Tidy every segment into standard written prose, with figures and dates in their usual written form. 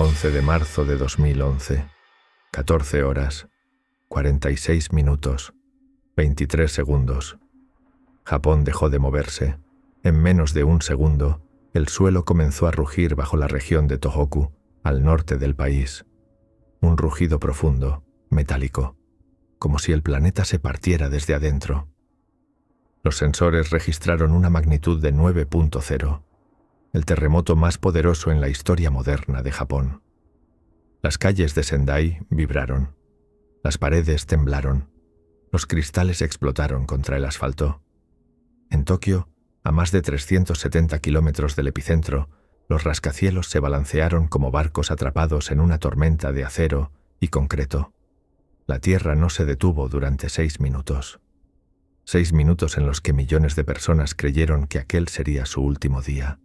11 de marzo de 2011, 14 horas, 46 minutos, 23 segundos. Japón dejó de moverse. En menos de un segundo, el suelo comenzó a rugir bajo la región de Tohoku, al norte del país. Un rugido profundo, metálico, como si el planeta se partiera desde adentro. Los sensores registraron una magnitud de 9.0, el terremoto más poderoso en la historia moderna de Japón. Las calles de Sendai vibraron, las paredes temblaron, los cristales explotaron contra el asfalto. En Tokio, a más de 370 kilómetros del epicentro, los rascacielos se balancearon como barcos atrapados en una tormenta de acero y concreto. La Tierra no se detuvo durante 6 minutos. 6 minutos en los que millones de personas creyeron que aquel sería su último día.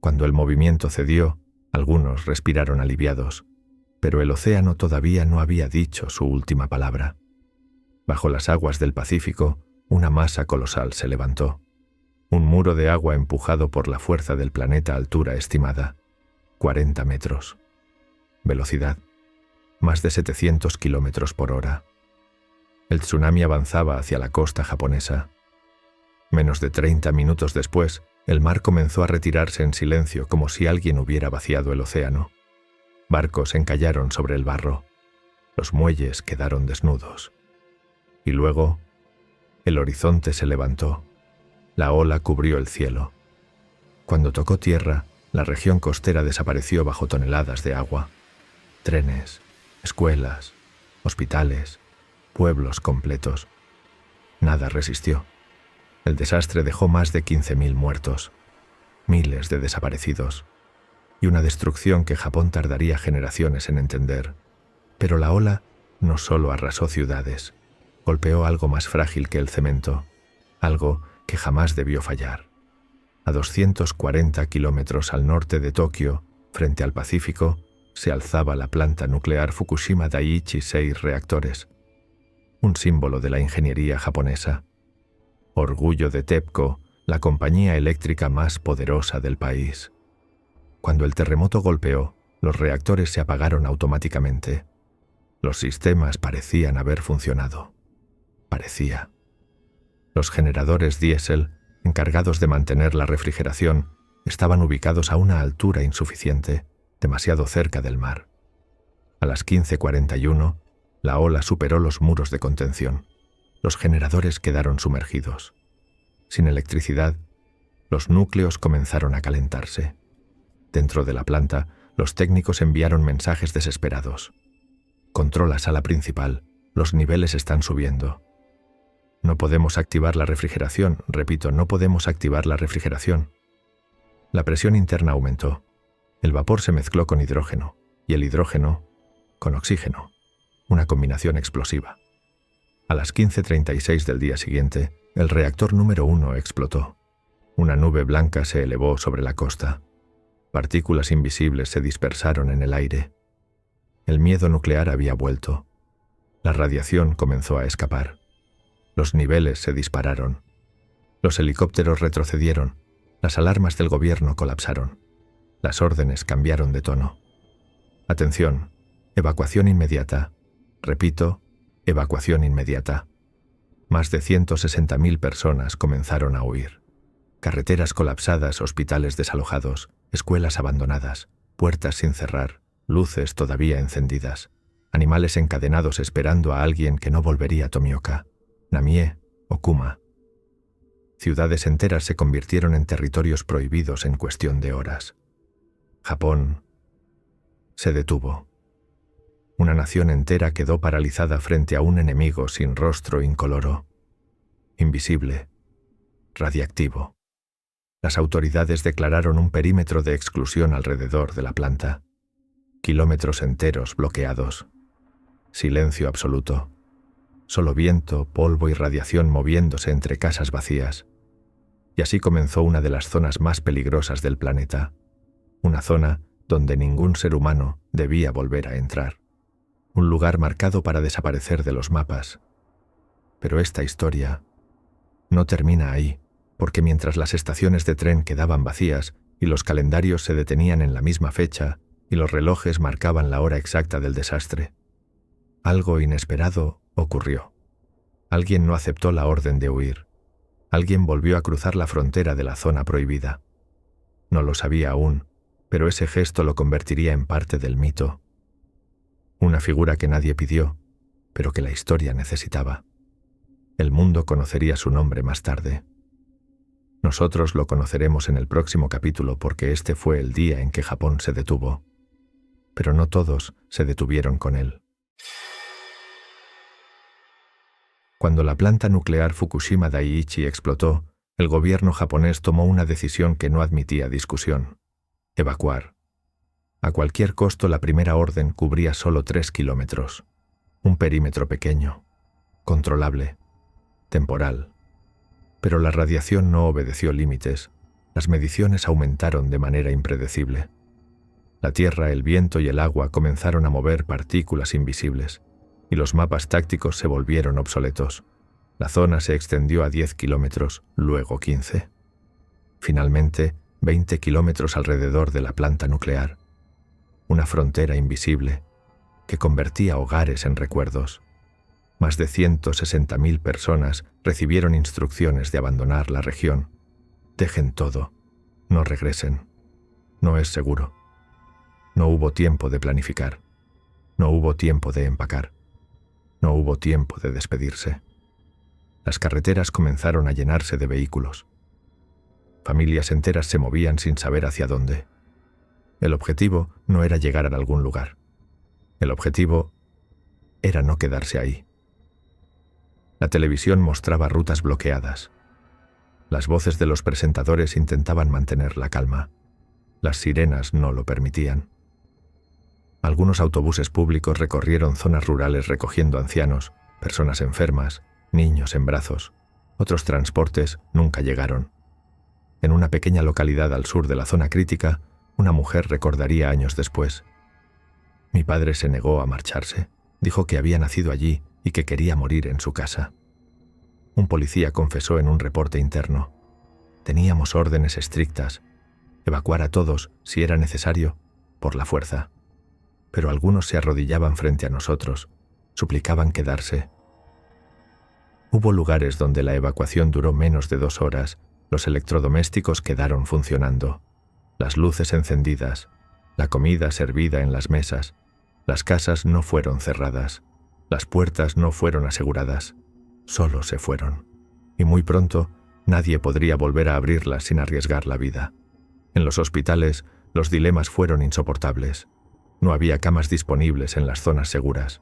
Cuando el movimiento cedió, algunos respiraron aliviados, pero el océano todavía no había dicho su última palabra. Bajo las aguas del Pacífico, una masa colosal se levantó. Un muro de agua empujado por la fuerza del planeta a altura estimada, 40 metros. Velocidad, más de 700 kilómetros por hora. El tsunami avanzaba hacia la costa japonesa. Menos de 30 minutos después, el mar comenzó a retirarse en silencio como si alguien hubiera vaciado el océano. Barcos encallaron sobre el barro. Los muelles quedaron desnudos. Y luego, el horizonte se levantó. La ola cubrió el cielo. Cuando tocó tierra, la región costera desapareció bajo toneladas de agua. Trenes, escuelas, hospitales, pueblos completos. Nada resistió. El desastre dejó más de 15.000 muertos, miles de desaparecidos, y una destrucción que Japón tardaría generaciones en entender. Pero la ola no solo arrasó ciudades, golpeó algo más frágil que el cemento, algo que jamás debió fallar. A 240 kilómetros al norte de Tokio, frente al Pacífico, se alzaba la planta nuclear Fukushima Daiichi 6 reactores, un símbolo de la ingeniería japonesa. Orgullo de TEPCO, la compañía eléctrica más poderosa del país. Cuando el terremoto golpeó, los reactores se apagaron automáticamente. Los sistemas parecían haber funcionado. Parecía. Los generadores diésel, encargados de mantener la refrigeración, estaban ubicados a una altura insuficiente, demasiado cerca del mar. A las 15:41, la ola superó los muros de contención. Los generadores quedaron sumergidos. Sin electricidad, los núcleos comenzaron a calentarse. Dentro de la planta, los técnicos enviaron mensajes desesperados. Controla sala principal, los niveles están subiendo. No podemos activar la refrigeración, repito, no podemos activar la refrigeración. La presión interna aumentó. El vapor se mezcló con hidrógeno, y el hidrógeno con oxígeno, una combinación explosiva. A las 15:36 del día siguiente, el reactor número 1 explotó. Una nube blanca se elevó sobre la costa. Partículas invisibles se dispersaron en el aire. El miedo nuclear había vuelto. La radiación comenzó a escapar. Los niveles se dispararon. Los helicópteros retrocedieron. Las alarmas del gobierno colapsaron. Las órdenes cambiaron de tono. Atención, evacuación inmediata. Repito, evacuación inmediata. Más de 160.000 personas comenzaron a huir. Carreteras colapsadas, hospitales desalojados, escuelas abandonadas, puertas sin cerrar, luces todavía encendidas, animales encadenados esperando a alguien que no volvería a Tomioka, Namie o Kuma. Ciudades enteras se convirtieron en territorios prohibidos en cuestión de horas. Japón se detuvo. Una nación entera quedó paralizada frente a un enemigo sin rostro incoloro, invisible, radiactivo. Las autoridades declararon un perímetro de exclusión alrededor de la planta. Kilómetros enteros bloqueados. Silencio absoluto. Solo viento, polvo y radiación moviéndose entre casas vacías. Y así comenzó una de las zonas más peligrosas del planeta. Una zona donde ningún ser humano debía volver a entrar. Un lugar marcado para desaparecer de los mapas. Pero esta historia no termina ahí, porque mientras las estaciones de tren quedaban vacías y los calendarios se detenían en la misma fecha, y los relojes marcaban la hora exacta del desastre. Algo inesperado ocurrió. Alguien no aceptó la orden de huir. Alguien volvió a cruzar la frontera de la zona prohibida. No lo sabía aún, pero ese gesto lo convertiría en parte del mito. Una figura que nadie pidió, pero que la historia necesitaba. El mundo conocería su nombre más tarde. Nosotros lo conoceremos en el próximo capítulo porque este fue el día en que Japón se detuvo. Pero no todos se detuvieron con él. Cuando la planta nuclear Fukushima Daiichi explotó, el gobierno japonés tomó una decisión que no admitía discusión: evacuar. A cualquier costo, la primera orden cubría solo 3 kilómetros. Un perímetro pequeño, controlable, temporal. Pero la radiación no obedeció límites. Las mediciones aumentaron de manera impredecible. La tierra, el viento y el agua comenzaron a mover partículas invisibles, y los mapas tácticos se volvieron obsoletos. La zona se extendió a 10 kilómetros, luego 15. Finalmente, 20 kilómetros alrededor de la planta nuclear. Una frontera invisible que convertía hogares en recuerdos. Más de 160.000 personas recibieron instrucciones de abandonar la región. Dejen todo, no regresen. No es seguro. No hubo tiempo de planificar. No hubo tiempo de empacar. No hubo tiempo de despedirse. Las carreteras comenzaron a llenarse de vehículos. Familias enteras se movían sin saber hacia dónde. El objetivo no era llegar a algún lugar. El objetivo era no quedarse ahí. La televisión mostraba rutas bloqueadas. Las voces de los presentadores intentaban mantener la calma. Las sirenas no lo permitían. Algunos autobuses públicos recorrieron zonas rurales recogiendo ancianos, personas enfermas, niños en brazos. Otros transportes nunca llegaron. En una pequeña localidad al sur de la zona crítica, una mujer recordaría años después: mi padre se negó a marcharse. Dijo que había nacido allí y que quería morir en su casa. Un policía confesó en un reporte interno: teníamos órdenes estrictas, evacuar a todos, si era necesario, por la fuerza. Pero algunos se arrodillaban frente a nosotros, suplicaban quedarse. Hubo lugares donde la evacuación duró menos de 2 horas, los electrodomésticos quedaron funcionando, las luces encendidas, la comida servida en las mesas, las casas no fueron cerradas, las puertas no fueron aseguradas, solo se fueron. Y muy pronto nadie podría volver a abrirlas sin arriesgar la vida. En los hospitales los dilemas fueron insoportables. No había camas disponibles en las zonas seguras.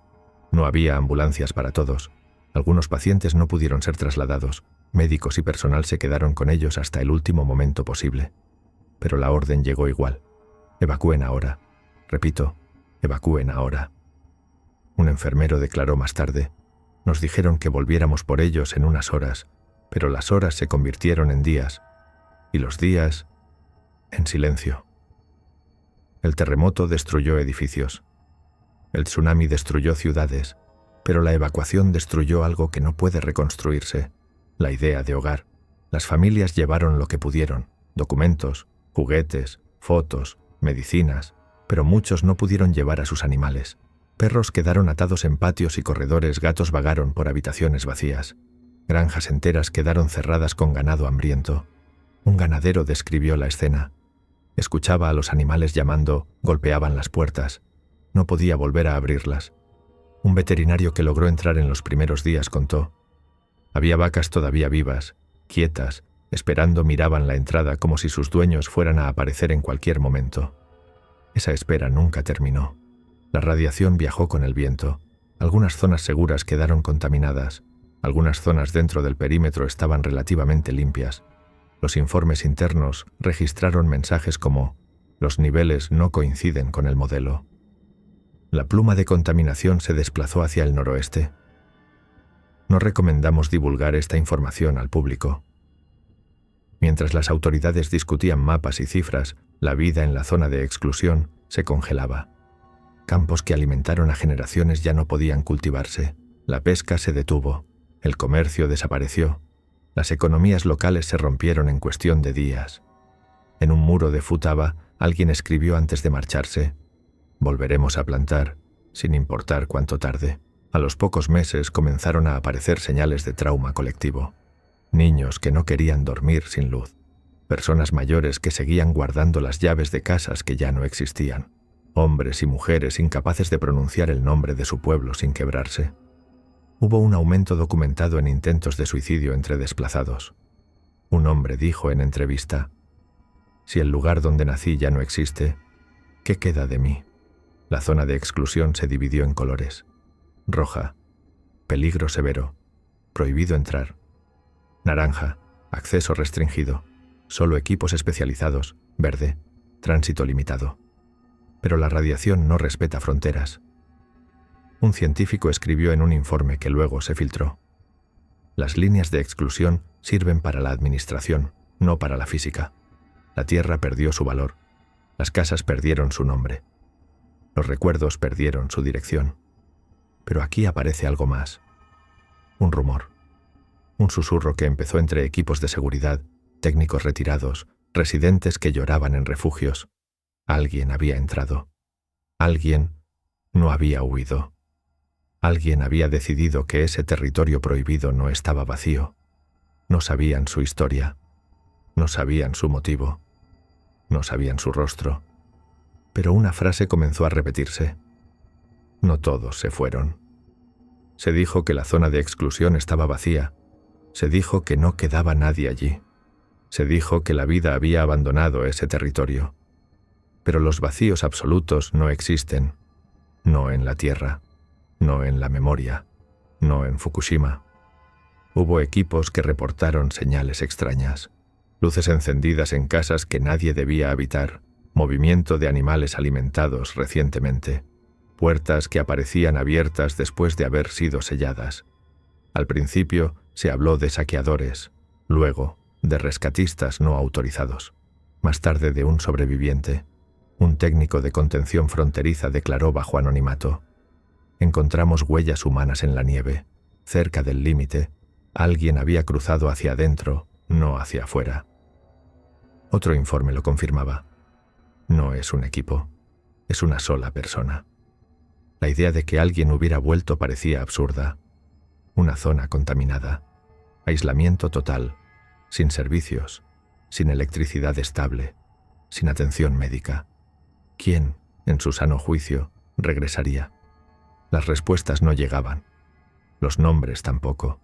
No había ambulancias para todos. Algunos pacientes no pudieron ser trasladados. Médicos y personal se quedaron con ellos hasta el último momento posible. Pero la orden llegó igual. Evacúen ahora. Repito, evacúen ahora. Un enfermero declaró más tarde: nos dijeron que volviéramos por ellos en unas horas, pero las horas se convirtieron en días, y los días en silencio. El terremoto destruyó edificios. El tsunami destruyó ciudades, pero la evacuación destruyó algo que no puede reconstruirse: la idea de hogar. Las familias llevaron lo que pudieron: documentos, juguetes, fotos, medicinas, pero muchos no pudieron llevar a sus animales. Perros quedaron atados en patios y corredores, gatos vagaron por habitaciones vacías. Granjas enteras quedaron cerradas con ganado hambriento. Un ganadero describió la escena. Escuchaba a los animales llamando, golpeaban las puertas. No podía volver a abrirlas. Un veterinario que logró entrar en los primeros días contó: había vacas todavía vivas, quietas, esperando, miraban la entrada como si sus dueños fueran a aparecer en cualquier momento. Esa espera nunca terminó. La radiación viajó con el viento. Algunas zonas seguras quedaron contaminadas. Algunas zonas dentro del perímetro estaban relativamente limpias. Los informes internos registraron mensajes como: los niveles no coinciden con el modelo. La pluma de contaminación se desplazó hacia el noroeste. No recomendamos divulgar esta información al público. Mientras las autoridades discutían mapas y cifras, la vida en la zona de exclusión se congelaba. Campos que alimentaron a generaciones ya no podían cultivarse. La pesca se detuvo. El comercio desapareció. Las economías locales se rompieron en cuestión de días. En un muro de Futaba, alguien escribió antes de marcharse: Volveremos a plantar, sin importar cuánto tarde. A los pocos meses comenzaron a aparecer señales de trauma colectivo. Niños que no querían dormir sin luz. Personas mayores que seguían guardando las llaves de casas que ya no existían. Hombres y mujeres incapaces de pronunciar el nombre de su pueblo sin quebrarse. Hubo un aumento documentado en intentos de suicidio entre desplazados. Un hombre dijo en entrevista: «Si el lugar donde nací ya no existe, ¿qué queda de mí?». La zona de exclusión se dividió en colores. Roja, peligro severo, prohibido entrar. Naranja, acceso restringido, solo equipos especializados. Verde, tránsito limitado. Pero la radiación no respeta fronteras. Un científico escribió en un informe que luego se filtró: «Las líneas de exclusión sirven para la administración, no para la física. La Tierra perdió su valor. Las casas perdieron su nombre. Los recuerdos perdieron su dirección». Pero aquí aparece algo más. Un rumor. Un susurro que empezó entre equipos de seguridad, técnicos retirados, residentes que lloraban en refugios. Alguien había entrado. Alguien no había huido. Alguien había decidido que ese territorio prohibido no estaba vacío. No sabían su historia. No sabían su motivo. No sabían su rostro. Pero una frase comenzó a repetirse. No todos se fueron. Se dijo que la zona de exclusión estaba vacía. Se dijo que no quedaba nadie allí. Se dijo que la vida había abandonado ese territorio. Pero los vacíos absolutos no existen. No en la Tierra. No en la memoria. No en Fukushima. Hubo equipos que reportaron señales extrañas. Luces encendidas en casas que nadie debía habitar. Movimiento de animales alimentados recientemente. Puertas que aparecían abiertas después de haber sido selladas. Al principio se habló de saqueadores, luego de rescatistas no autorizados. Más tarde de un sobreviviente. Un técnico de contención fronteriza declaró bajo anonimato: «Encontramos huellas humanas en la nieve. Cerca del límite, alguien había cruzado hacia adentro, no hacia afuera». Otro informe lo confirmaba. No es un equipo, es una sola persona. La idea de que alguien hubiera vuelto parecía absurda. Una zona contaminada, aislamiento total, sin servicios, sin electricidad estable, sin atención médica. ¿Quién, en su sano juicio, regresaría? Las respuestas no llegaban. Los nombres tampoco.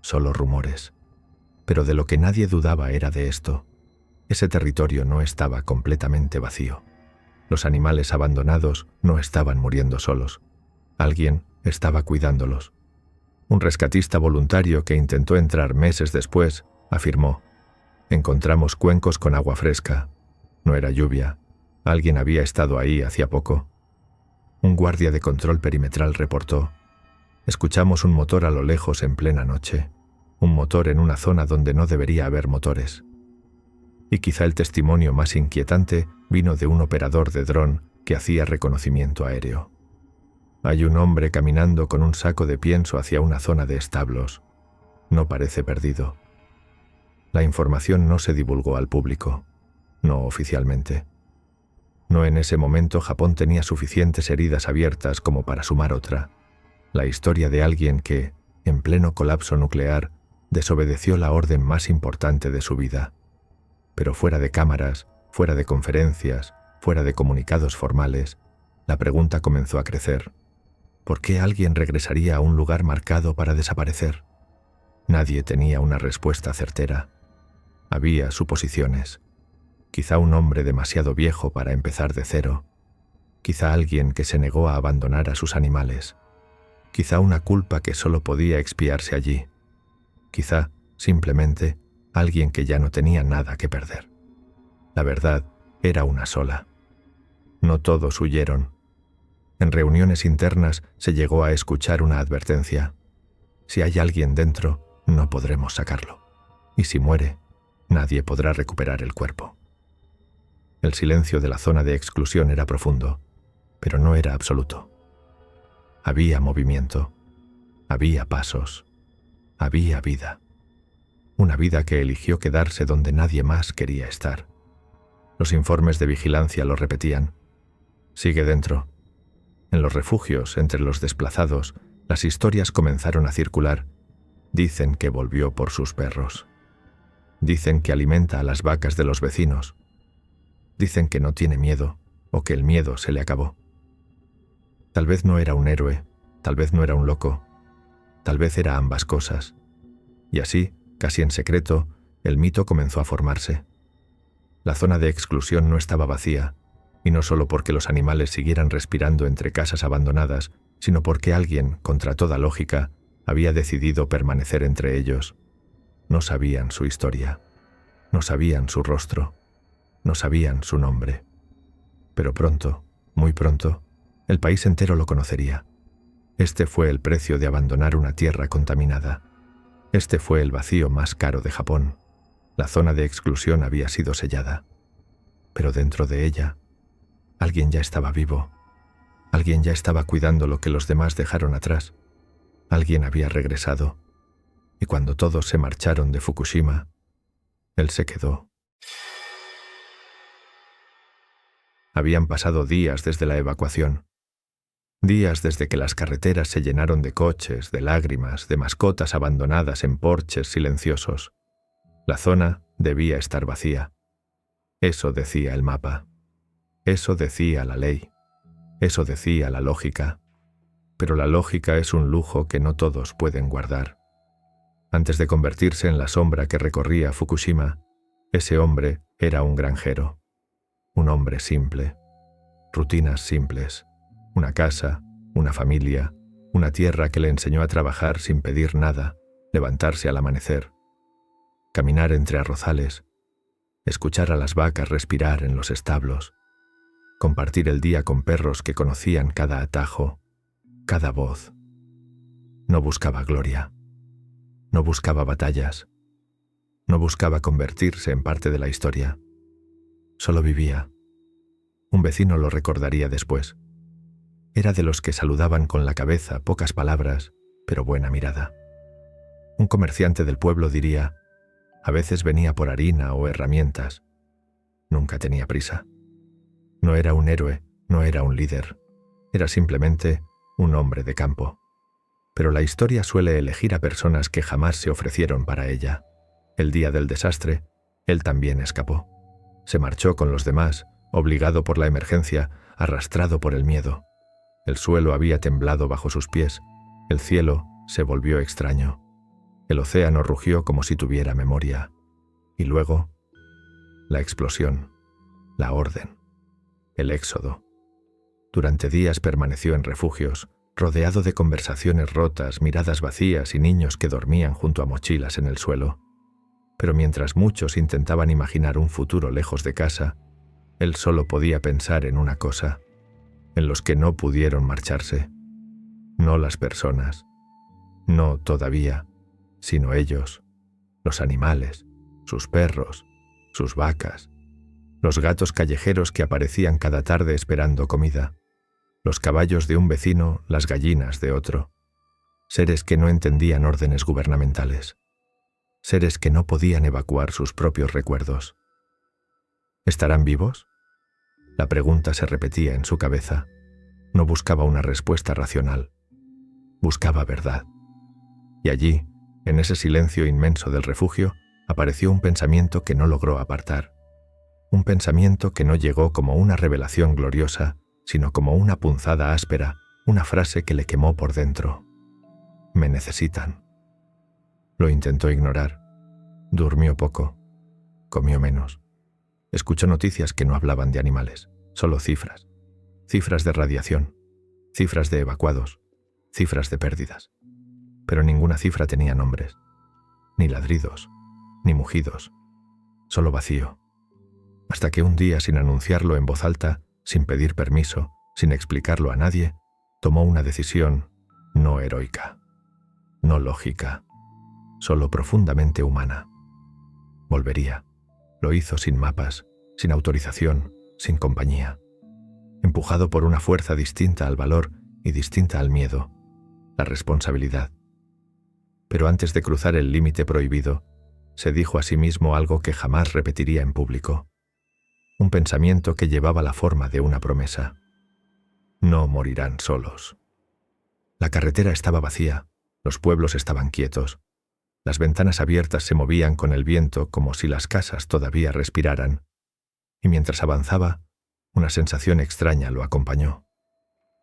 Solo rumores. Pero de lo que nadie dudaba era de esto. Ese territorio no estaba completamente vacío. Los animales abandonados no estaban muriendo solos. Alguien estaba cuidándolos. Un rescatista voluntario que intentó entrar meses después afirmó: «Encontramos cuencos con agua fresca. No era lluvia. Alguien había estado ahí hacía poco». Un guardia de control perimetral reportó: «Escuchamos un motor a lo lejos en plena noche. Un motor en una zona donde no debería haber motores». Y quizá el testimonio más inquietante vino de un operador de dron que hacía reconocimiento aéreo. «Hay un hombre caminando con un saco de pienso hacia una zona de establos. No parece perdido». La información no se divulgó al público, no oficialmente. No en ese momento Japón tenía suficientes heridas abiertas como para sumar otra. La historia de alguien que, en pleno colapso nuclear, desobedeció la orden más importante de su vida. Pero fuera de cámaras, fuera de conferencias, fuera de comunicados formales, la pregunta comenzó a crecer. ¿Por qué alguien regresaría a un lugar marcado para desaparecer? Nadie tenía una respuesta certera. Había suposiciones. Quizá un hombre demasiado viejo para empezar de cero. Quizá alguien que se negó a abandonar a sus animales. Quizá una culpa que solo podía expiarse allí. Quizá, simplemente, alguien que ya no tenía nada que perder. La verdad era una sola. No todos huyeron. En reuniones internas se llegó a escuchar una advertencia: si hay alguien dentro, no podremos sacarlo. Y si muere, nadie podrá recuperar el cuerpo. El silencio de la zona de exclusión era profundo, pero no era absoluto. Había movimiento, había pasos, había vida. Una vida que eligió quedarse donde nadie más quería estar. Los informes de vigilancia lo repetían. Sigue dentro. En los refugios, entre los desplazados, las historias comenzaron a circular. Dicen que volvió por sus perros. Dicen que alimenta a las vacas de los vecinos. Dicen que no tiene miedo, o que el miedo se le acabó. Tal vez no era un héroe, tal vez no era un loco, tal vez era ambas cosas. Y así, casi en secreto, el mito comenzó a formarse. La zona de exclusión no estaba vacía, y no solo porque los animales siguieran respirando entre casas abandonadas, sino porque alguien, contra toda lógica, había decidido permanecer entre ellos. No sabían su historia, no sabían su rostro, no sabían su nombre. Pero pronto, muy pronto, el país entero lo conocería. Este fue el precio de abandonar una tierra contaminada. Este fue el vacío más caro de Japón. La zona de exclusión había sido sellada. Pero dentro de ella, alguien ya estaba vivo. Alguien ya estaba cuidando lo que los demás dejaron atrás. Alguien había regresado. Y cuando todos se marcharon de Fukushima, él se quedó. Habían pasado días desde la evacuación. Días desde que las carreteras se llenaron de coches, de lágrimas, de mascotas abandonadas en porches silenciosos. La zona debía estar vacía. Eso decía el mapa. Eso decía la ley. Eso decía la lógica. Pero la lógica es un lujo que no todos pueden guardar. Antes de convertirse en la sombra que recorría Fukushima, ese hombre era un granjero. Un hombre simple. Rutinas simples. Una casa, una familia, una tierra que le enseñó a trabajar sin pedir nada, levantarse al amanecer, caminar entre arrozales, escuchar a las vacas respirar en los establos, compartir el día con perros que conocían cada atajo, cada voz. No buscaba gloria, no buscaba batallas, no buscaba convertirse en parte de la historia. Solo vivía. Un vecino lo recordaría después. Era de los que saludaban con la cabeza, pocas palabras, pero buena mirada. Un comerciante del pueblo diría, a veces venía por harina o herramientas. Nunca tenía prisa. No era un héroe, no era un líder. Era simplemente un hombre de campo. Pero la historia suele elegir a personas que jamás se ofrecieron para ella. El día del desastre, él también escapó. Se marchó con los demás, obligado por la emergencia, arrastrado por el miedo. El suelo había temblado bajo sus pies, el cielo se volvió extraño, el océano rugió como si tuviera memoria, y luego, la explosión, la orden, el éxodo. Durante días permaneció en refugios, rodeado de conversaciones rotas, miradas vacías y niños que dormían junto a mochilas en el suelo. Pero mientras muchos intentaban imaginar un futuro lejos de casa, él solo podía pensar en una cosa: en los que no pudieron marcharse. No las personas, no todavía, sino ellos, los animales, sus perros, sus vacas, los gatos callejeros que aparecían cada tarde esperando comida, los caballos de un vecino, las gallinas de otro, seres que no entendían órdenes gubernamentales, seres que no podían evacuar sus propios recuerdos. ¿Estarán vivos? La pregunta se repetía en su cabeza. No buscaba una respuesta racional. Buscaba verdad. Y allí, en ese silencio inmenso del refugio, apareció un pensamiento que no logró apartar. Un pensamiento que no llegó como una revelación gloriosa, sino como una punzada áspera, una frase que le quemó por dentro. Me necesitan. Lo intentó ignorar. Durmió poco. Comió menos. Escuchó noticias que no hablaban de animales, solo cifras. Cifras de radiación, cifras de evacuados, cifras de pérdidas. Pero ninguna cifra tenía nombres, ni ladridos, ni mugidos, solo vacío. Hasta que un día, sin anunciarlo en voz alta, sin pedir permiso, sin explicarlo a nadie, tomó una decisión no heroica, no lógica, solo profundamente humana. Volvería. Lo hizo sin mapas, sin autorización, sin compañía. Empujado por una fuerza distinta al valor y distinta al miedo, la responsabilidad. Pero antes de cruzar el límite prohibido, se dijo a sí mismo algo que jamás repetiría en público. Un pensamiento que llevaba la forma de una promesa. no morirán solos. La carretera estaba vacía, los pueblos estaban quietos. Las ventanas abiertas se movían con el viento como si las casas todavía respiraran. Y mientras avanzaba, una sensación extraña lo acompañó.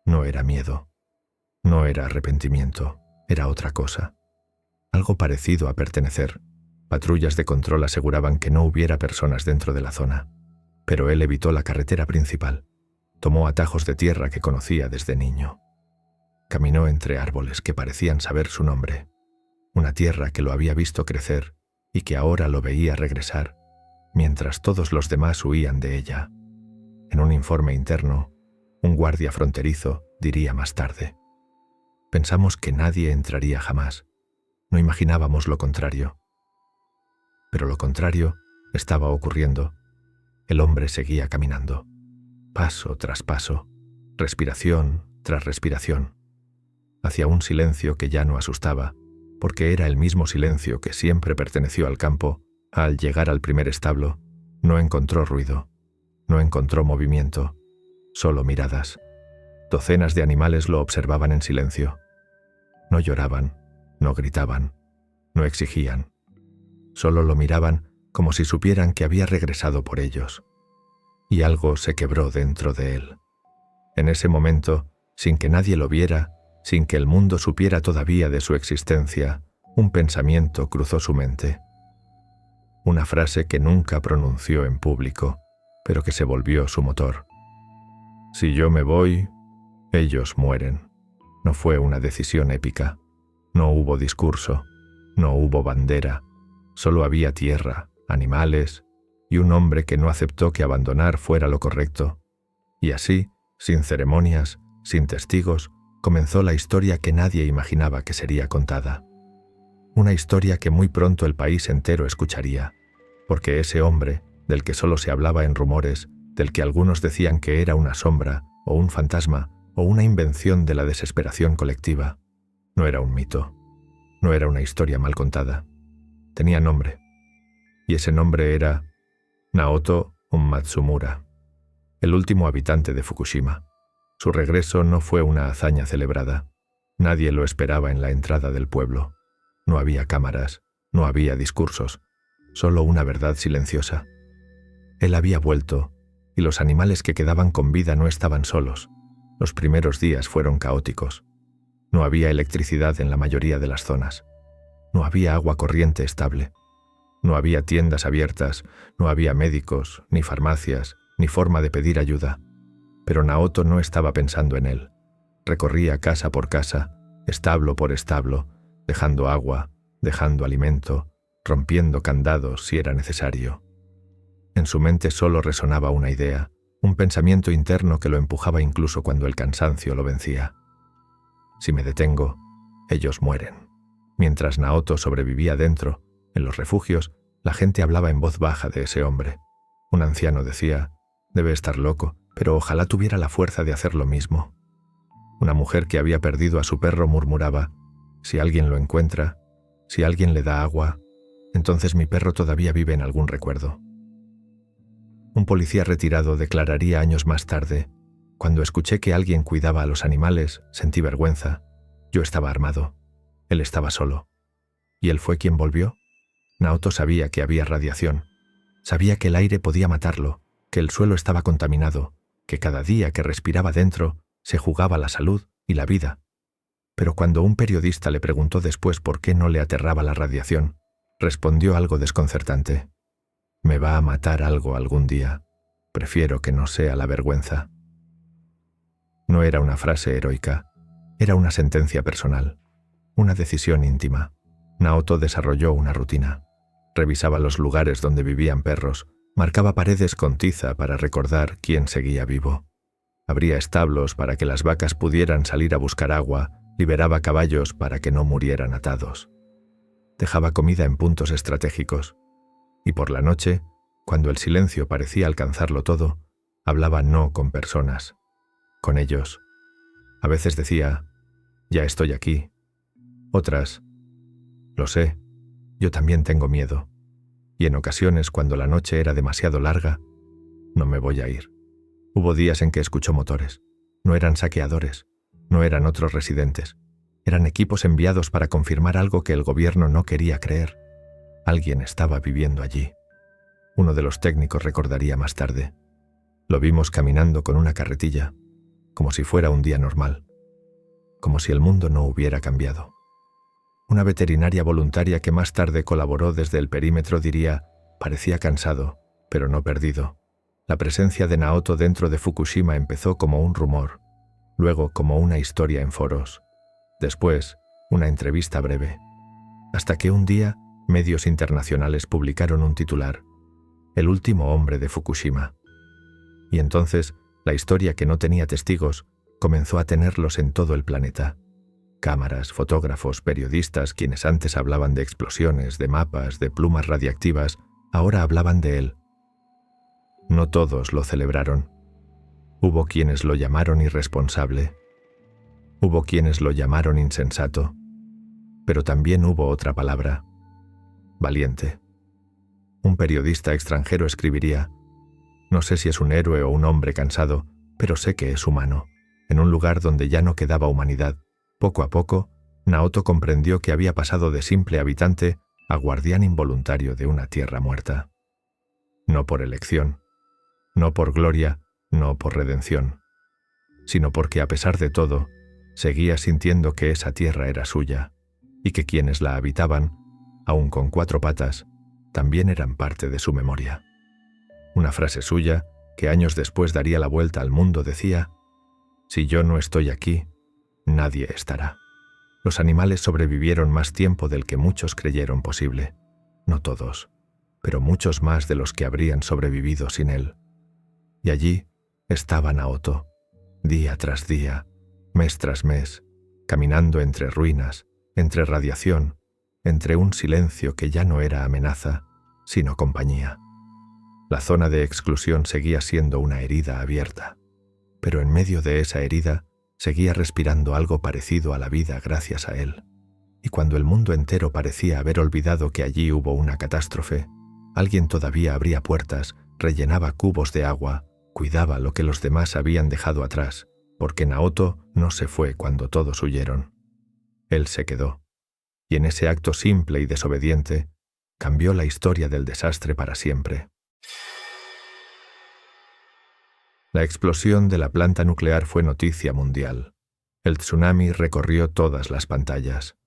No era miedo, no era arrepentimiento, era otra cosa. Algo parecido a pertenecer. Patrullas de control aseguraban que no hubiera personas dentro de la zona. Pero él evitó la carretera principal. Tomó atajos de tierra que conocía desde niño. Caminó entre árboles que parecían saber su nombre. Una tierra que lo había visto crecer y que ahora lo veía regresar, mientras todos los demás huían de ella. En un informe interno, un guardia fronterizo diría más tarde: pensamos que nadie entraría jamás. No imaginábamos lo contrario. Pero lo contrario estaba ocurriendo. El hombre seguía caminando, paso tras paso, respiración tras respiración, hacia un silencio que ya no asustaba, porque era el mismo silencio que siempre perteneció al campo. Al llegar al primer establo, no encontró ruido, no encontró movimiento, solo miradas. Docenas de animales lo observaban en silencio. No lloraban, no gritaban, no exigían. Solo lo miraban como si supieran que había regresado por ellos. Y algo se quebró dentro de él. En ese momento, sin que nadie lo viera, sin que el mundo supiera todavía de su existencia, un pensamiento cruzó su mente. Una frase que nunca pronunció en público, pero que se volvió su motor. Si yo me voy, ellos mueren. No fue una decisión épica. No hubo discurso, no hubo bandera. Solo había tierra, animales y un hombre que no aceptó que abandonar fuera lo correcto. Y así, sin ceremonias, sin testigos, comenzó la historia que nadie imaginaba que sería contada. Una historia que muy pronto el país entero escucharía, porque ese hombre, del que solo se hablaba en rumores, del que algunos decían que era una sombra, o un fantasma, o una invención de la desesperación colectiva, no era un mito, no era una historia mal contada. Tenía nombre, y ese nombre era Naoto Matsumura, el último habitante de Fukushima. Su regreso no fue una hazaña celebrada. Nadie lo esperaba en la entrada del pueblo. No había cámaras, no había discursos, solo una verdad silenciosa. Él había vuelto, y los animales que quedaban con vida no estaban solos. Los primeros días fueron caóticos. No había electricidad en la mayoría de las zonas. No había agua corriente estable. No había tiendas abiertas, no había médicos, ni farmacias, ni forma de pedir ayuda. Pero Naoto no estaba pensando en él. Recorría casa por casa, establo por establo, dejando agua, dejando alimento, rompiendo candados si era necesario. En su mente solo resonaba una idea, un pensamiento interno que lo empujaba incluso cuando el cansancio lo vencía. Si me detengo, ellos mueren. Mientras Naoto sobrevivía dentro, en los refugios, la gente hablaba en voz baja de ese hombre. Un anciano decía: debe estar loco, pero ojalá tuviera la fuerza de hacer lo mismo. Una mujer que había perdido a su perro murmuraba: si alguien lo encuentra, si alguien le da agua, entonces mi perro todavía vive en algún recuerdo. Un policía retirado declararía años más tarde: cuando escuché que alguien cuidaba a los animales, sentí vergüenza. Yo estaba armado. Él estaba solo. ¿Y él fue quien volvió? Naoto sabía que había radiación. Sabía que el aire podía matarlo, que el suelo estaba contaminado, que cada día que respiraba dentro se jugaba la salud y la vida. Pero cuando un periodista le preguntó después por qué no le aterraba la radiación, respondió algo desconcertante: me va a matar algo algún día. Prefiero que no sea la vergüenza. No era una frase heroica, era una sentencia personal, una decisión íntima. Naoto desarrolló una rutina. Revisaba los lugares donde vivían perros, marcaba paredes con tiza para recordar quién seguía vivo. Abría establos para que las vacas pudieran salir a buscar agua, liberaba caballos para que no murieran atados. Dejaba comida en puntos estratégicos. Y por la noche, cuando el silencio parecía alcanzarlo todo, hablaba no con personas, con ellos. A veces decía: ya estoy aquí. Otras: lo sé, yo también tengo miedo. Y en ocasiones, cuando la noche era demasiado larga: no me voy a ir. Hubo días en que escuchó motores. No eran saqueadores, no eran otros residentes. Eran equipos enviados para confirmar algo que el gobierno no quería creer. Alguien estaba viviendo allí. Uno de los técnicos recordaría más tarde. Lo vimos caminando con una carretilla, como si fuera un día normal, como si el mundo no hubiera cambiado. Una veterinaria voluntaria que más tarde colaboró desde el perímetro diría: parecía cansado, pero no perdido. La presencia de Naoto dentro de Fukushima empezó como un rumor, luego como una historia en foros, después una entrevista breve, hasta que un día medios internacionales publicaron un titular: el último hombre de Fukushima. Y entonces la historia, que no tenía testigos, comenzó a tenerlos en todo el planeta. Cámaras, fotógrafos, periodistas, quienes antes hablaban de explosiones, de mapas, de plumas radiactivas, ahora hablaban de él. No todos lo celebraron. Hubo quienes lo llamaron irresponsable. Hubo quienes lo llamaron insensato. Pero también hubo otra palabra: valiente. Un periodista extranjero escribiría: no sé si es un héroe o un hombre cansado, pero sé que es humano. En un lugar donde ya no quedaba humanidad, poco a poco, Naoto comprendió que había pasado de simple habitante a guardián involuntario de una tierra muerta. No por elección, no por gloria, no por redención, sino porque a pesar de todo, seguía sintiendo que esa tierra era suya y que quienes la habitaban, aun con 4 patas, también eran parte de su memoria. Una frase suya, que años después daría la vuelta al mundo, decía: si yo no estoy aquí, nadie estará. Los animales sobrevivieron más tiempo del que muchos creyeron posible. No todos, pero muchos más de los que habrían sobrevivido sin él. Y allí estaba Naoto, día tras día, mes tras mes, caminando entre ruinas, entre radiación, entre un silencio que ya no era amenaza, sino compañía. La zona de exclusión seguía siendo una herida abierta, pero en medio de esa herida seguía respirando algo parecido a la vida gracias a él. Y cuando el mundo entero parecía haber olvidado que allí hubo una catástrofe, alguien todavía abría puertas, rellenaba cubos de agua, cuidaba lo que los demás habían dejado atrás, porque Naoto no se fue cuando todos huyeron. Él se quedó, y en ese acto simple y desobediente, cambió la historia del desastre para siempre. La explosión de la planta nuclear fue noticia mundial. El tsunami recorrió todas las pantallas.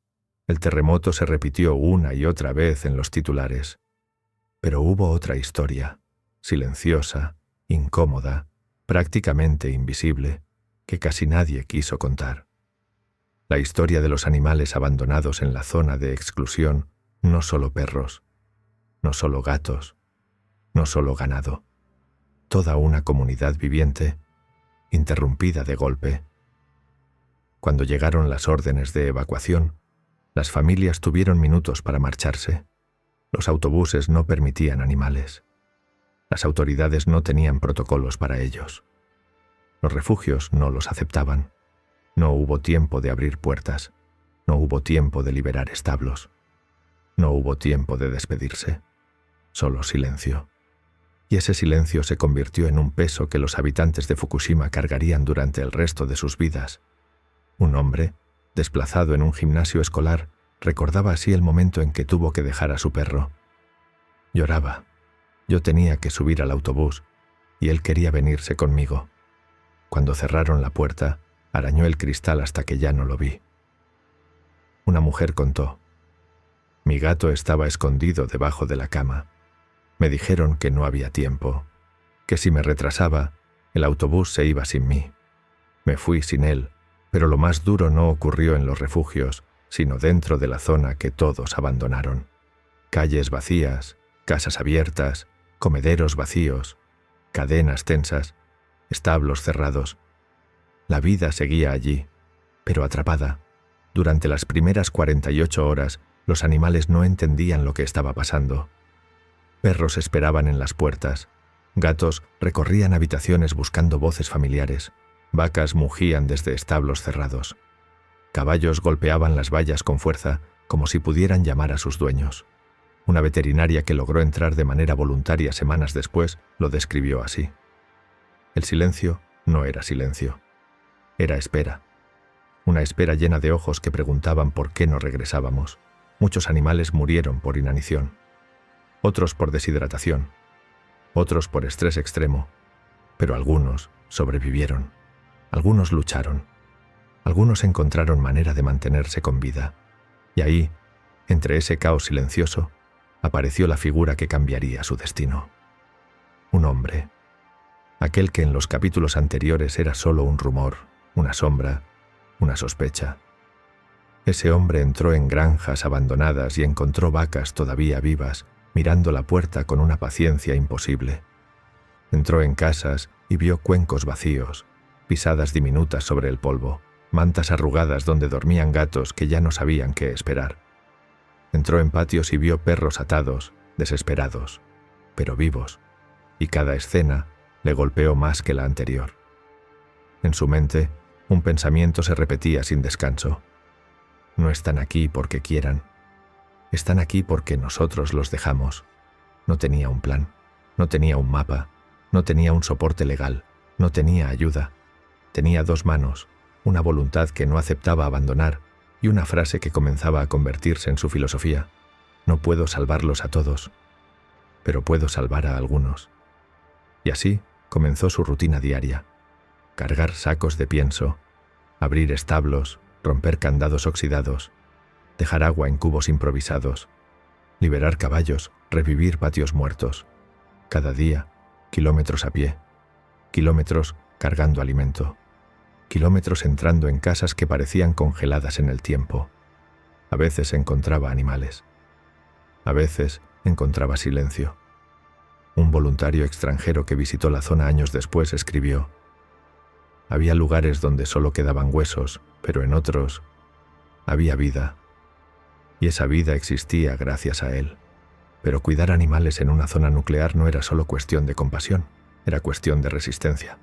El terremoto se repitió una y otra vez en los titulares. Pero hubo otra historia, silenciosa, incómoda, prácticamente invisible, que casi nadie quiso contar. La historia de los animales abandonados en la zona de exclusión, no solo perros, no solo gatos, no solo ganado. Toda una comunidad viviente, interrumpida de golpe. Cuando llegaron las órdenes de evacuación, las familias tuvieron minutos para marcharse. Los autobuses no permitían animales. Las autoridades no tenían protocolos para ellos. Los refugios no los aceptaban. No hubo tiempo de abrir puertas. No hubo tiempo de liberar establos. No hubo tiempo de despedirse. Solo silencio. Y ese silencio se convirtió en un peso que los habitantes de Fukushima cargarían durante el resto de sus vidas. Un hombre, desplazado en un gimnasio escolar, recordaba así el momento en que tuvo que dejar a su perro. Lloraba. Yo tenía que subir al autobús, y él quería venirse conmigo. Cuando cerraron la puerta, arañó el cristal hasta que ya no lo vi. Una mujer contó: mi gato estaba escondido debajo de la cama. Me dijeron que no había tiempo, que si me retrasaba, el autobús se iba sin mí. Me fui sin él, pero lo más duro no ocurrió en los refugios, sino dentro de la zona que todos abandonaron. Calles vacías, casas abiertas, comederos vacíos, cadenas tensas, establos cerrados. La vida seguía allí, pero atrapada. Durante las primeras 48 horas, los animales no entendían lo que estaba pasando. Perros esperaban en las puertas, gatos recorrían habitaciones buscando voces familiares, vacas mugían desde establos cerrados. Caballos golpeaban las vallas con fuerza, como si pudieran llamar a sus dueños. Una veterinaria que logró entrar de manera voluntaria semanas después lo describió así: el silencio no era silencio. Era espera. Una espera llena de ojos que preguntaban por qué no regresábamos. Muchos animales murieron por inanición, otros por deshidratación, otros por estrés extremo, pero algunos sobrevivieron, algunos lucharon, algunos encontraron manera de mantenerse con vida. Y ahí, entre ese caos silencioso, apareció la figura que cambiaría su destino. Un hombre, aquel que en los capítulos anteriores era solo un rumor, una sombra, una sospecha. Ese hombre entró en granjas abandonadas y encontró vacas todavía vivas, mirando la puerta con una paciencia imposible. Entró en casas y vio cuencos vacíos, pisadas diminutas sobre el polvo, mantas arrugadas donde dormían gatos que ya no sabían qué esperar. Entró en patios y vio perros atados, desesperados, pero vivos, y cada escena le golpeó más que la anterior. En su mente, un pensamiento se repetía sin descanso. No están aquí porque quieran. Están aquí porque nosotros los dejamos. No tenía un plan, no tenía un mapa, no tenía un soporte legal, no tenía ayuda. Tenía dos manos, una voluntad que no aceptaba abandonar y una frase que comenzaba a convertirse en su filosofía. No puedo salvarlos a todos, pero puedo salvar a algunos. Y así comenzó su rutina diaria. Cargar sacos de pienso, abrir establos, romper candados oxidados, dejar agua en cubos improvisados, liberar caballos, revivir patios muertos. Cada día, kilómetros a pie, kilómetros cargando alimento, kilómetros entrando en casas que parecían congeladas en el tiempo. A veces encontraba animales, a veces encontraba silencio. Un voluntario extranjero que visitó la zona años después escribió: había lugares donde solo quedaban huesos, pero en otros había vida. Y esa vida existía gracias a él. Pero cuidar animales en una zona nuclear no era solo cuestión de compasión, era cuestión de resistencia.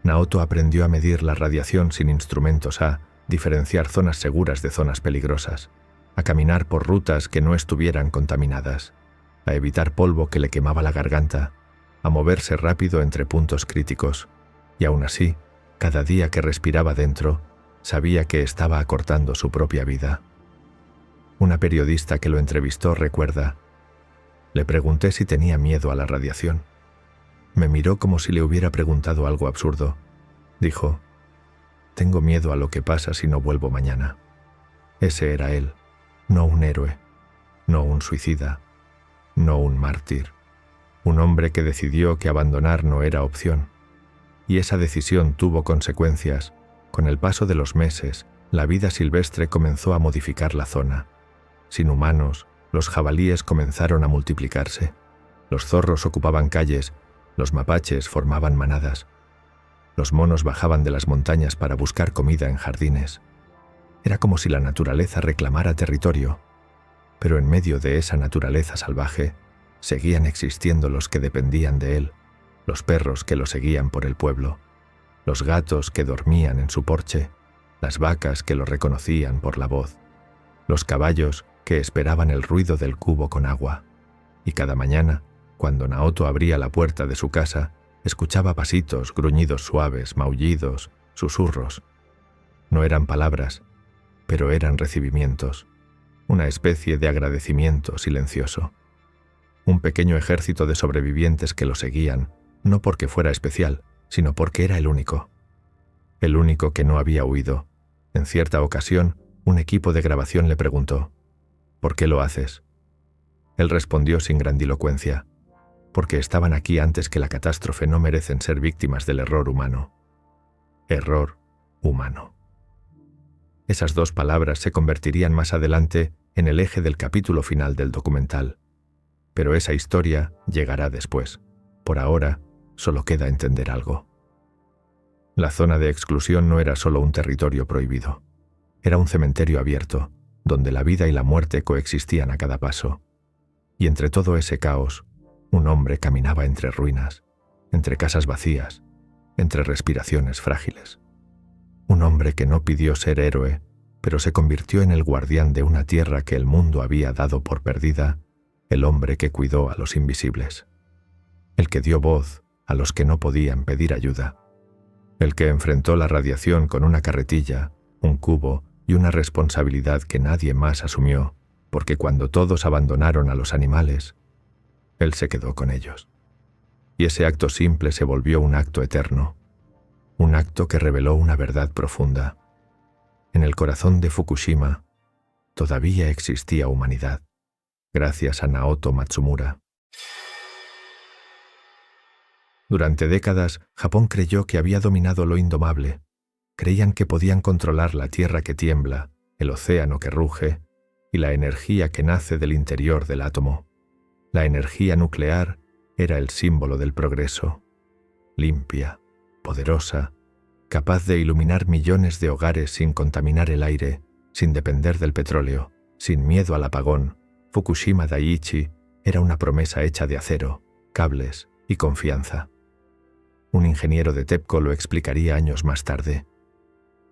Naoto aprendió a medir la radiación sin instrumentos, a diferenciar zonas seguras de zonas peligrosas, a caminar por rutas que no estuvieran contaminadas, a evitar polvo que le quemaba la garganta, a moverse rápido entre puntos críticos, y aún así, cada día que respiraba dentro, sabía que estaba acortando su propia vida. Una periodista que lo entrevistó recuerda: le pregunté si tenía miedo a la radiación. Me miró como si le hubiera preguntado algo absurdo. Dijo: tengo miedo a lo que pasa si no vuelvo mañana. Ese era él, no un héroe, no un suicida, no un mártir. Un hombre que decidió que abandonar no era opción. Y esa decisión tuvo consecuencias. Con el paso de los meses, la vida silvestre comenzó a modificar la zona. Sin humanos, los jabalíes comenzaron a multiplicarse. Los zorros ocupaban calles, los mapaches formaban manadas. Los monos bajaban de las montañas para buscar comida en jardines. Era como si la naturaleza reclamara territorio. Pero en medio de esa naturaleza salvaje, seguían existiendo los que dependían de él, los perros que lo seguían por el pueblo, los gatos que dormían en su porche, las vacas que lo reconocían por la voz, los caballos que esperaban el ruido del cubo con agua. Y cada mañana, cuando Naoto abría la puerta de su casa, escuchaba pasitos, gruñidos suaves, maullidos, susurros. No eran palabras, pero eran recibimientos, una especie de agradecimiento silencioso. Un pequeño ejército de sobrevivientes que lo seguían, no porque fuera especial, sino porque era el único que no había huido. En cierta ocasión, un equipo de grabación le preguntó: ¿por qué lo haces? Él respondió sin grandilocuencia: porque estaban aquí antes que la catástrofe, no merecen ser víctimas del error humano. Error humano. Esas dos palabras se convertirían más adelante en el eje del capítulo final del documental. Pero esa historia llegará después. Por ahora, solo queda entender algo. La zona de exclusión no era solo un territorio prohibido. Era un cementerio abierto, donde la vida y la muerte coexistían a cada paso. Y entre todo ese caos, un hombre caminaba entre ruinas, entre casas vacías, entre respiraciones frágiles. Un hombre que no pidió ser héroe, pero se convirtió en el guardián de una tierra que el mundo había dado por perdida, el hombre que cuidó a los invisibles, el que dio voz a los que no podían pedir ayuda. el que enfrentó la radiación con una carretilla, un cubo y una responsabilidad que nadie más asumió, porque cuando todos abandonaron a los animales, él se quedó con ellos. Y ese acto simple se volvió un acto eterno, un acto que reveló una verdad profunda. En el corazón de Fukushima todavía existía humanidad, gracias a Naoto Matsumura. Durante décadas, Japón creyó que había dominado lo indomable. Creían que podían controlar la tierra que tiembla, el océano que ruge y la energía que nace del interior del átomo. La energía nuclear era el símbolo del progreso. Limpia, poderosa, capaz de iluminar millones de hogares sin contaminar el aire, sin depender del petróleo, sin miedo al apagón, Fukushima Daiichi era una promesa hecha de acero, cables y confianza. Un ingeniero de TEPCO lo explicaría años más tarde.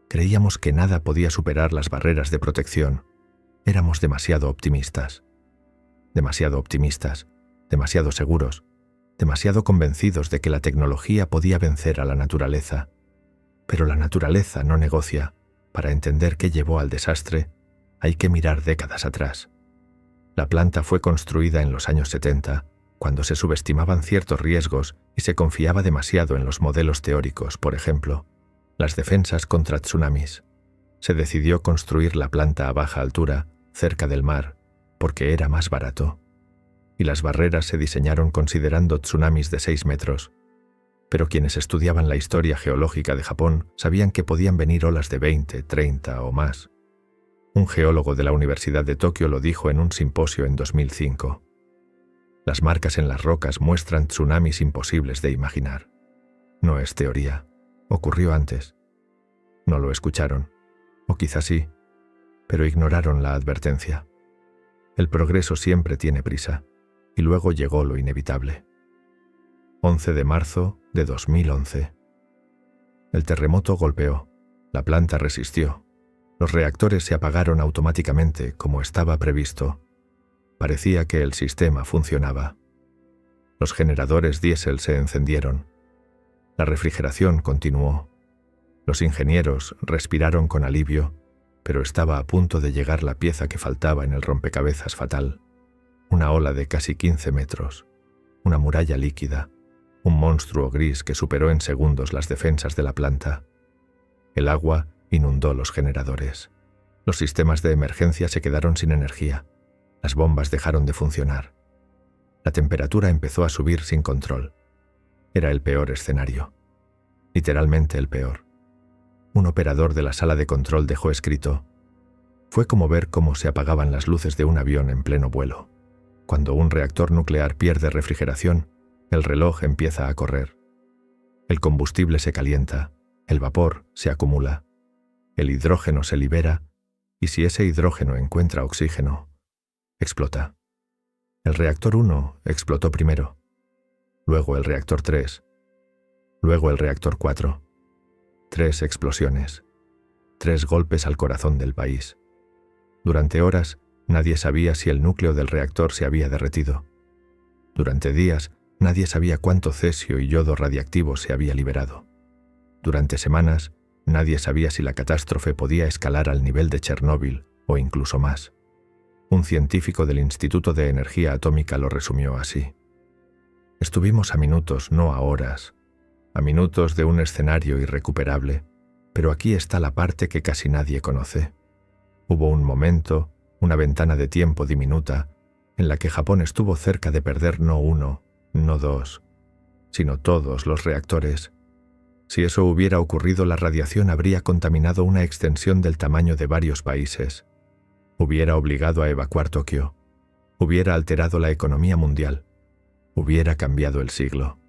Creíamos que nada podía superar las barreras de protección. Éramos demasiado optimistas, demasiado seguros, demasiado convencidos de que la tecnología podía vencer a la naturaleza. Pero la naturaleza no negocia. Para entender qué llevó al desastre, hay que mirar décadas atrás. La planta fue construida en los años 70, cuando se subestimaban ciertos riesgos y se confiaba demasiado en los modelos teóricos, por ejemplo, las defensas contra tsunamis. Se decidió construir la planta a baja altura, cerca del mar, porque era más barato. Y las barreras se diseñaron considerando tsunamis de 6 metros. Pero quienes estudiaban la historia geológica de Japón sabían que podían venir olas de 20, 30 o más. Un geólogo de la Universidad de Tokio lo dijo en un simposio en 2005. Las marcas en las rocas muestran tsunamis imposibles de imaginar. No es teoría. Ocurrió antes. No lo escucharon. O quizás sí, pero ignoraron la advertencia. El progreso siempre tiene prisa, y luego llegó lo inevitable. 11 de marzo de 2011. El terremoto golpeó. La planta resistió. Los reactores se apagaron automáticamente, como estaba previsto. Parecía que el sistema funcionaba. Los generadores diésel se encendieron. La refrigeración continuó. Los ingenieros respiraron con alivio, pero estaba a punto de llegar la pieza que faltaba en el rompecabezas fatal. Una ola de casi 15 metros. Una muralla líquida. Un monstruo gris que superó en segundos las defensas de la planta. El agua inundó los generadores. Los sistemas de emergencia se quedaron sin energía. Las bombas dejaron de funcionar. La temperatura empezó a subir sin control. Era el peor escenario. Literalmente el peor. Un operador de la sala de control dejó escrito: fue como ver cómo se apagaban las luces de un avión en pleno vuelo. Cuando un reactor nuclear pierde refrigeración, el reloj empieza a correr. El combustible se calienta, el vapor se acumula, el hidrógeno se libera y si ese hidrógeno encuentra oxígeno, explota. El reactor 1 explotó primero, luego el reactor 3, luego el reactor 4. 3 explosiones, 3 golpes al corazón del país. Durante horas, nadie sabía si el núcleo del reactor se había derretido. Durante días, nadie sabía cuánto cesio y yodo radiactivo se había liberado. Durante semanas, nadie sabía si la catástrofe podía escalar al nivel de Chernóbil o incluso más. Un científico del Instituto de Energía Atómica lo resumió así: estuvimos a minutos, no a horas, a minutos de un escenario irrecuperable, pero aquí está la parte que casi nadie conoce. Hubo un momento, una ventana de tiempo diminuta, en la que Japón estuvo cerca de perder no 1, no 2, sino todos los reactores. Si eso hubiera ocurrido, la radiación habría contaminado una extensión del tamaño de varios países. Hubiera obligado a evacuar Tokio. Hubiera alterado la economía mundial. Hubiera cambiado el siglo.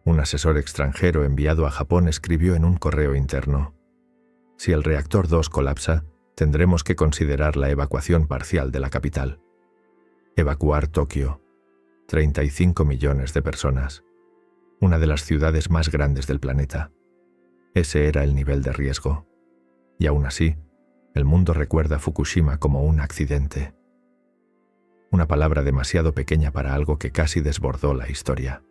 Un asesor extranjero enviado a Japón escribió en un correo interno: si el reactor 2 colapsa, tendremos que considerar la evacuación parcial de la capital. Evacuar Tokio. 35 millones de personas. Una de las ciudades más grandes del planeta. Ese era el nivel de riesgo. Y aún así, el mundo recuerda Fukushima como un accidente. Una palabra demasiado pequeña para algo que casi desbordó la historia.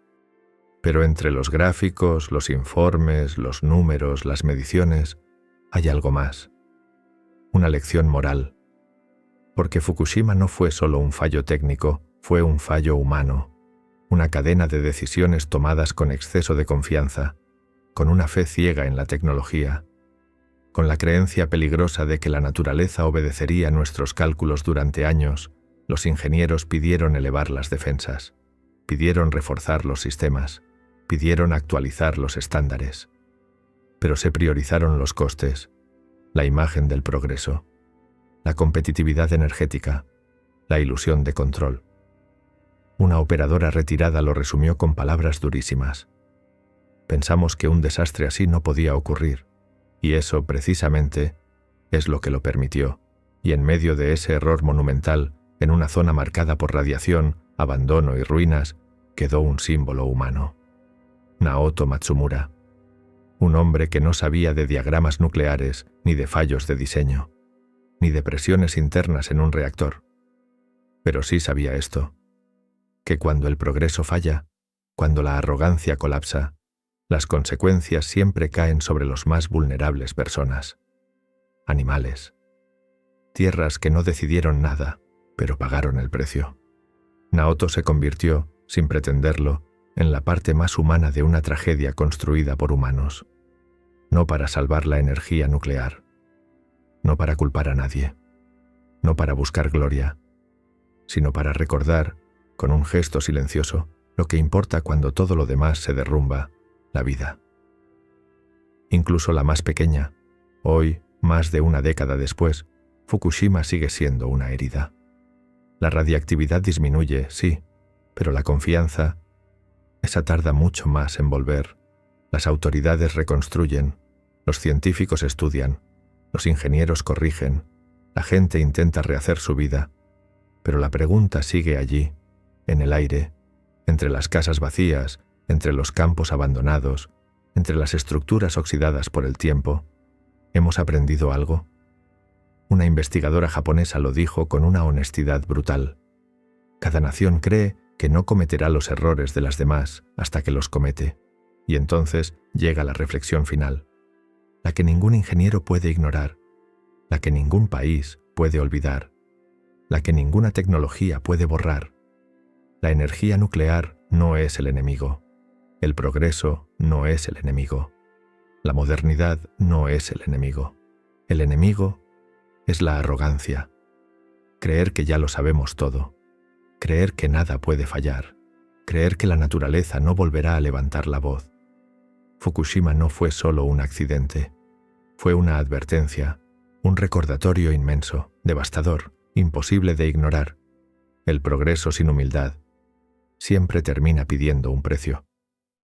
Pero entre los gráficos, los informes, los números, las mediciones, hay algo más. Una lección moral. Porque Fukushima no fue solo un fallo técnico, fue un fallo humano. Una cadena de decisiones tomadas con exceso de confianza, con una fe ciega en la tecnología, con la creencia peligrosa de que la naturaleza obedecería nuestros cálculos durante años. Los ingenieros pidieron elevar las defensas, pidieron reforzar los sistemas, pidieron actualizar los estándares. Pero se priorizaron los costes, la imagen del progreso, la competitividad energética, la ilusión de control. Una operadora retirada lo resumió con palabras durísimas. Pensamos que un desastre así no podía ocurrir, y eso, precisamente, es lo que lo permitió, y en medio de ese error monumental, en una zona marcada por radiación, abandono y ruinas, quedó un símbolo humano. Naoto Matsumura, un hombre que no sabía de diagramas nucleares, ni de fallos de diseño, ni de presiones internas en un reactor. Pero sí sabía esto, que cuando el progreso falla, cuando la arrogancia colapsa, las consecuencias siempre caen sobre los más vulnerables personas, animales, tierras que no decidieron nada, pero pagaron el precio. Naoto se convirtió, sin pretenderlo, en la parte más humana de una tragedia construida por humanos, no para salvar la energía nuclear, no para culpar a nadie, no para buscar gloria, sino para recordar, con un gesto silencioso, lo que importa cuando todo lo demás se derrumba: la vida. Incluso la más pequeña, hoy, más de una década después, Fukushima sigue siendo una herida. La radiactividad disminuye, sí, pero la confianza, esa tarda mucho más en volver. Las autoridades reconstruyen, los científicos estudian, los ingenieros corrigen, la gente intenta rehacer su vida, pero la pregunta sigue allí, en el aire, entre las casas vacías, entre los campos abandonados, entre las estructuras oxidadas por el tiempo. ¿Hemos aprendido algo? Una investigadora japonesa lo dijo con una honestidad brutal. Cada nación cree que no cometerá los errores de las demás hasta que los comete, y entonces llega la reflexión final, la que ningún ingeniero puede ignorar, la que ningún país puede olvidar, la que ninguna tecnología puede borrar. La energía nuclear no es el enemigo. El progreso no es el enemigo. La modernidad no es el enemigo. El enemigo es la arrogancia. Creer que ya lo sabemos todo. Creer que nada puede fallar. Creer que la naturaleza no volverá a levantar la voz. Fukushima no fue solo un accidente. Fue una advertencia, un recordatorio inmenso, devastador, imposible de ignorar. El progreso sin humildad siempre termina pidiendo un precio.